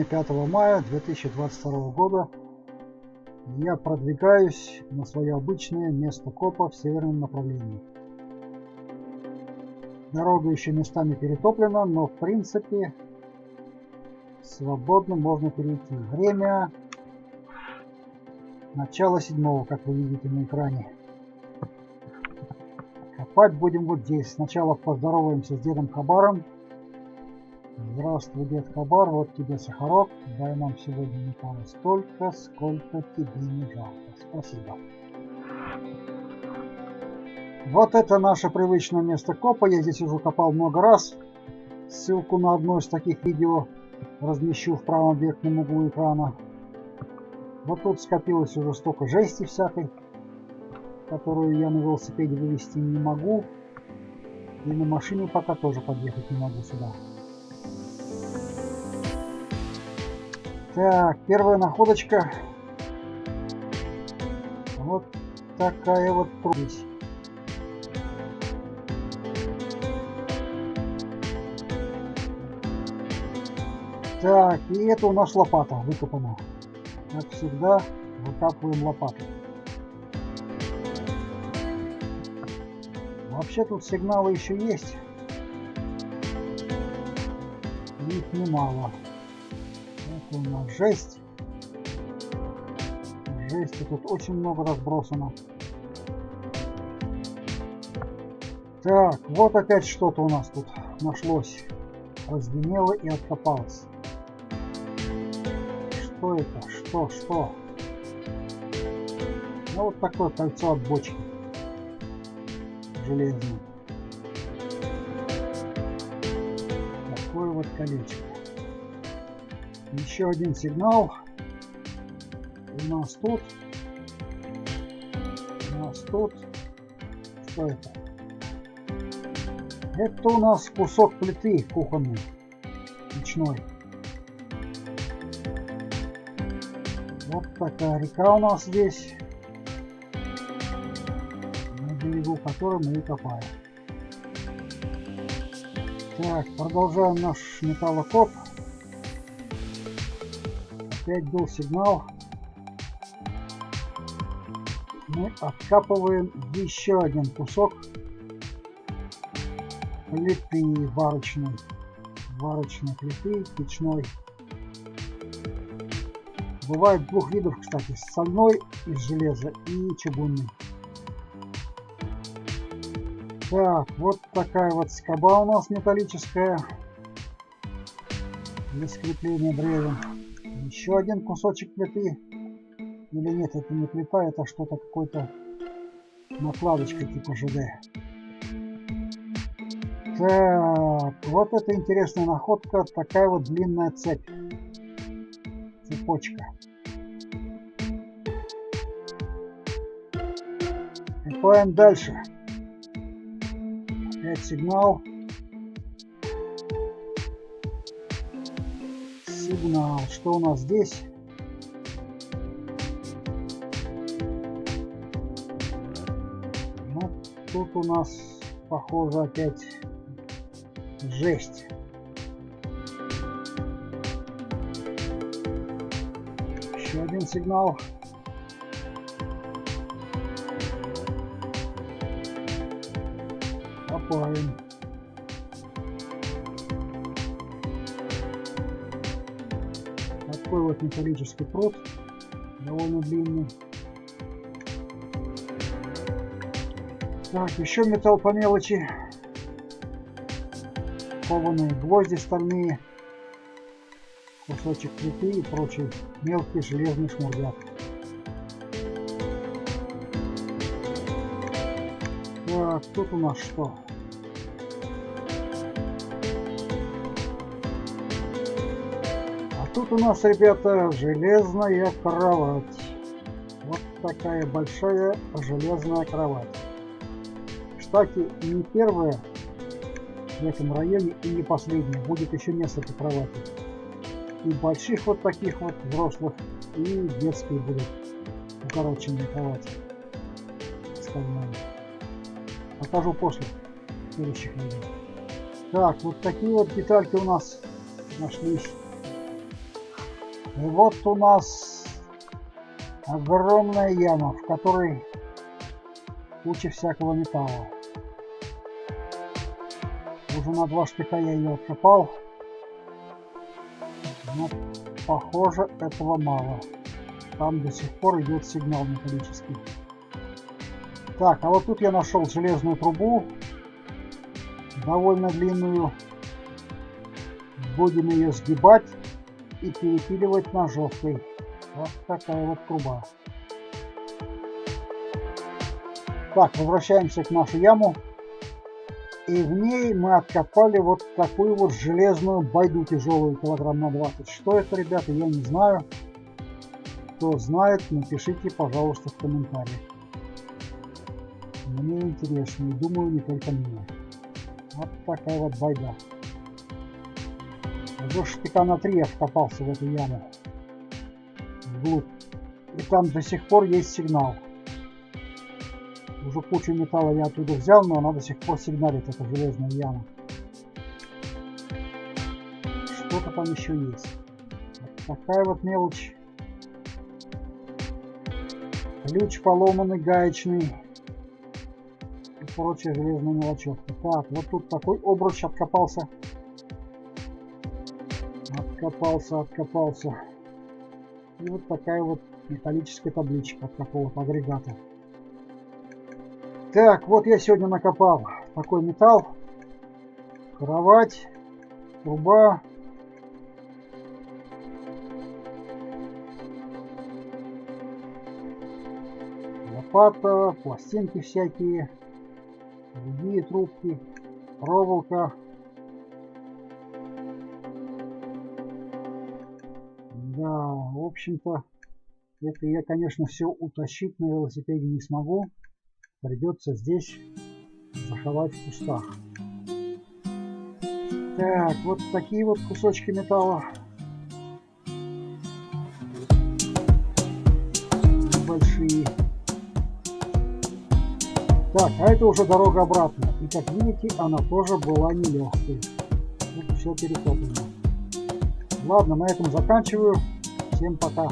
Сегодня 5 мая 2022 года. Я продвигаюсь на свое обычное место копа в северном направлении. Дорога еще местами перетоплена, но в принципе свободно можно перейти. Время начало 7, как вы видите на экране. Копать будем вот здесь. Сначала поздороваемся с дедом Хабаром. Здравствуй, дед Хабар, вот тебе сахарок. Дай нам сегодня металла столько, сколько тебе не жалко. Спасибо. Вот это наше привычное место копа. Я здесь уже копал много раз. Ссылку на одно из таких видео размещу в правом верхнем углу экрана. Вот тут скопилось уже столько жести всякой, которую я на велосипеде вывести не могу. И на машине пока тоже подъехать не могу сюда. Так, первая находочка. Вот такая вот трудность. Так, и это у нас лопата выкопана. Как всегда, выкапываем лопатой. Вообще тут сигналы еще есть. Их немало. Это у нас жесть. Жести тут очень много разбросано. Так, вот опять что-то у нас тут нашлось. Разгнило и откопалось. Что это? Что? Ну, вот такое кольцо от бочки. Железное. Такое вот колечко. Еще один сигнал. У нас тут. Что это? Это у нас кусок плиты кухонной, печной. Вот такая река у нас здесь, на берегу которой мы и копаем. Так, продолжаем наш металлокоп. Опять был сигнал. Мы откапываем еще один кусок плиты варочной плиты печной. Бывает двух видов, кстати, стальной из железа и чугунный. Так, вот такая вот скоба у нас металлическая для скрепления бревен. Еще один кусочек плиты. Или нет, это не плита, это что-то какой-то накладочка типа ЖД. Так, вот это интересная находка. Такая вот длинная цепь. Цепочка. Копаем дальше. Опять сигнал. Сигнал. Что у нас здесь? Ну, тут у нас, похоже, опять жесть. Еще один сигнал. Копаем. Такой вот металлический пруд, довольно длинный. Так, еще металл по мелочи. Кованые гвозди стальные, кусочек плиты и прочий мелкий железный шмурдяк. Так, тут у нас что? А тут у нас, ребята, железная кровать. Вот такая большая железная кровать. Кстати, не первая в этом районе и не последняя. Будет еще несколько кроватей. И больших вот таких вот взрослых, и детские будут укороченные кровати. Стальные. Покажу после следующих видео. Так, вот такие вот детальки у нас нашлись. И вот у нас огромная яма, в которой куча всякого металла. Уже на 2 штыка я ее откопал. Но похоже, этого мало. Там до сих пор идет сигнал металлический. Так, а вот тут я нашел железную трубу. Довольно длинную. Будем ее сгибать и перепиливать ножовкой. Вот такая вот труба. Так, возвращаемся к нашей яму. И в ней мы откопали вот такую вот железную байду тяжелую, килограмм на 20. Что это, ребята, я не знаю. Кто знает, напишите, пожалуйста, в комментариях. Мне интересно, и думаю, не только мне. Вот такая вот байда. Уже штыка на 3 я вкопался в эту яму. Вглубь. И там до сих пор есть сигнал. Уже кучу металла я оттуда взял, но она до сих пор сигналит, эта железная яма. Что-то там еще есть. Вот такая вот мелочь. Ключ поломанный, гаечный. И прочая железная мелочевка. Так, вот тут такой обруч откопался. Откопался. И вот такая вот металлическая табличка от какого-то агрегата. Так, вот я сегодня накопал такой металл. Кровать, труба. Лопата, пластинки всякие, другие трубки, проволока. Да, в общем-то, это я, конечно, все утащить на велосипеде не смогу. Придется здесь заховать в кустах. Так, вот такие вот кусочки металла. Большие. Так, а это уже дорога обратно. И как видите, она тоже была нелегкой. Тут все перетоплено. Ладно, на этом заканчиваю. Всем пока.